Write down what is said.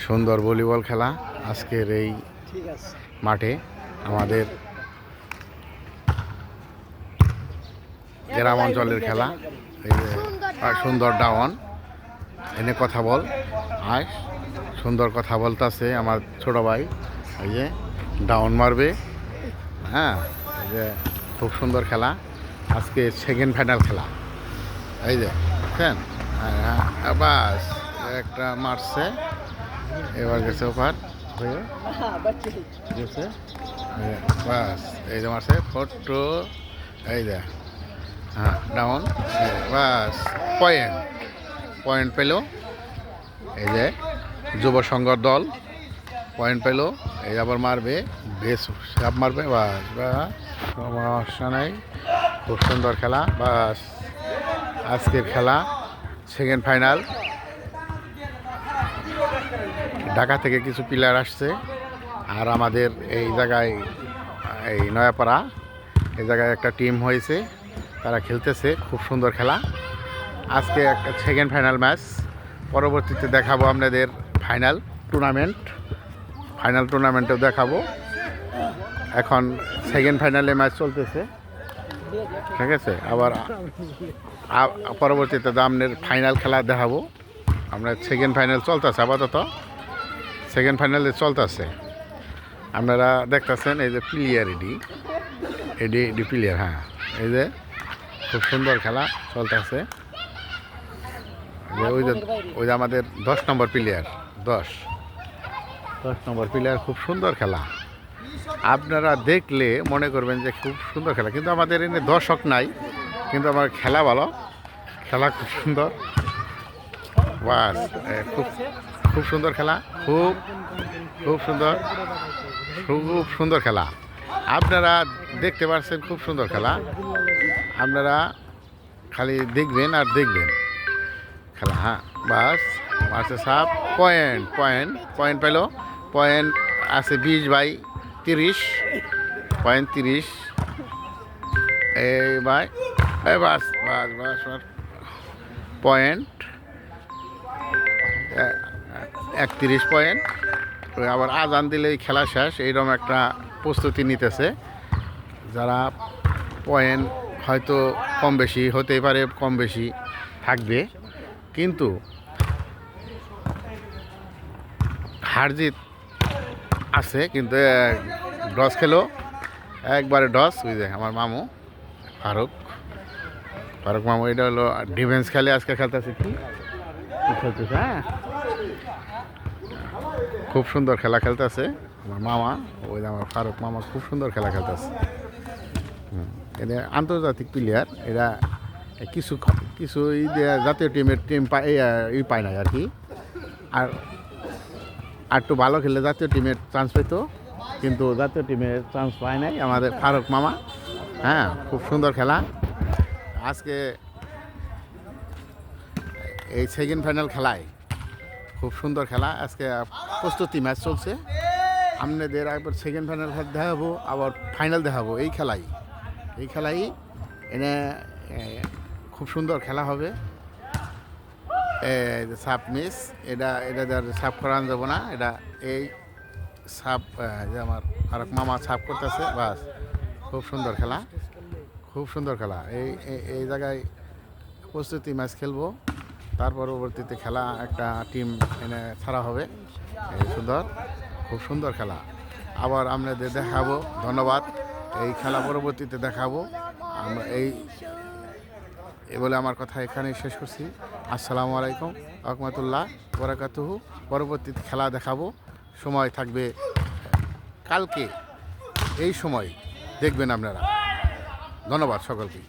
সুন্দর ভলিবল খেলা আজকের এই মাঠে আমাদের গ্রাম অঞ্চলের খেলা। এই যে সুন্দর ডাউন এনে কথা বল, আর সুন্দর কথা বলতেছে আমার ছোট ভাই। এই যে ডাউন মারবে, হ্যাঁ, এই যে খুব সুন্দর খেলা আজকে সেকেন্ড ফাইনাল খেলা। এই যে দেখেন, বাস একটা মারছে, এবার গেছে ওপার হয়ে গেছে, বাস এই যে মারছে ফটো, এই যে হ্যাঁ ডাউন, বাস পয়েন্ট পেল। এই যে যুব সংঘর দল পয়েন্ট পেল। এই আবার মারবে, বেশ সাপ মারবে, বাস বা সমস্যা নাই। খুব সুন্দর খেলা। বাস আজকের খেলা সেকেন্ড ফাইনাল। ঢাকা থেকে কিছু প্লেয়ার আসছে, আর আমাদের এই জায়গায় এই নয়াপাড়া এই জায়গায় একটা টিম হয়েছে, তারা খেলতেছে। খুব সুন্দর খেলা আজকে একটা সেকেন্ড ফাইনাল ম্যাচ। পরবর্তীতে দেখাবো আপনাদের ফাইনাল টুর্নামেন্টেও দেখাবো। এখন সেকেন্ড ফাইনালে ম্যাচ চলতেছে, ঠিক আছে। আবার পরবর্তীতে আপনাদের ফাইনাল খেলা দেখাবো। আমরা সেকেন্ড ফাইনাল চলতেছে, আপাতত সেকেন্ড ফাইনালে চলতেছে। আপনারা দেখতেছেন এই যে প্লেয়ার এডি প্লেয়ার, হ্যাঁ, এই যে খুব সুন্দর খেলা চলতেছে। ওই যে আমাদের 10 নম্বর প্লেয়ার, 10 নম্বর প্লেয়ার। খুব সুন্দর খেলা, আপনারা দেখলে মনে করবেন যে খুব সুন্দর খেলা, কিন্তু আমাদের এনে দর্শক নাই, কিন্তু আমার খেলা ভালো, খেলা খুব সুন্দর। বাস খুব সুন্দর খেলা, খুব সুন্দর খেলা। আপনারা দেখতে পাচ্ছেন, খুব সুন্দর খেলা। আপনারা খালি দেখবেন আর দেখবেন খেলা। হ্যাঁ, বাস মারছে সাপ, পয়েন্ট পেল। পয়েন্ট আছে 20/30, পয়েন্ট 30। এই বাই বাস পয়েন্ট 31 পয়েন্ট। আবার আজান দিলেই খেলা শেষ, এইরকম একটা প্রস্তুতি নিতেছে। যারা পয়েন্ট হয়তো কম বেশি হতেই পারে, কম বেশি থাকবে, কিন্তু হার জিত আছে। কিন্তু ডস খেলো, একবারে ডস। ওই যে আমার মামু ফারুক মামু, এটা হলো ডিফেন্স খেলে, আজকে খেলতেছে। কি খেলতেছে? হ্যাঁ, খুব সুন্দর খেলা খেলতেছে আমার মামা। ওই যে আমার ফারুক মামা খুব সুন্দর খেলা খেলতেছে। এরা আন্তর্জাতিক প্লেয়ার, এরা কিছু জাতীয় টিম পায় না আর কি। আর একটু ভালো খেললে জাতীয় টিমের চান্স পেত, কিন্তু জাতীয় টিমের চান্স পায় নাই আমাদের ফারুক মামা। হ্যাঁ, খুব সুন্দর খেলা আজকে এই সেকেন্ড ফাইনাল খেলায়। খুব সুন্দর খেলা আজকে, প্রস্তুতি ম্যাচ চলছে। আপনাদের একবার সেকেন্ড ফাইনাল খেলা দেখাবো, আবার ফাইনাল দেখাবো। এই খেলাই এনে খুব সুন্দর খেলা হবে। সাপ মিস, এটা সাপ করানো যাবো না। এটা এই সাপ যে আমার ফারুক মামা সাপ করতেছে, বাস খুব সুন্দর খেলা। এই জায়গায় প্রস্তুতি ম্যাচ খেলবো, তার পরবর্তীতে খেলা একটা টিম এনে ছাড়া হবে। খুব সুন্দর খেলা আবার আপনাদের দেখাবো। ধন্যবাদ। এই খেলা পরবর্তীতে দেখাবো আমরা। এই বলে আমার কথা এখানেই শেষ করছি। আসসালামু আলাইকুম রহমতুল্লাহ বারাকাতুহু। পরবর্তীতে খেলা দেখাবো, সময় থাকবে কালকে এই সময় দেখবেন আপনারা। ধন্যবাদ সকলকে।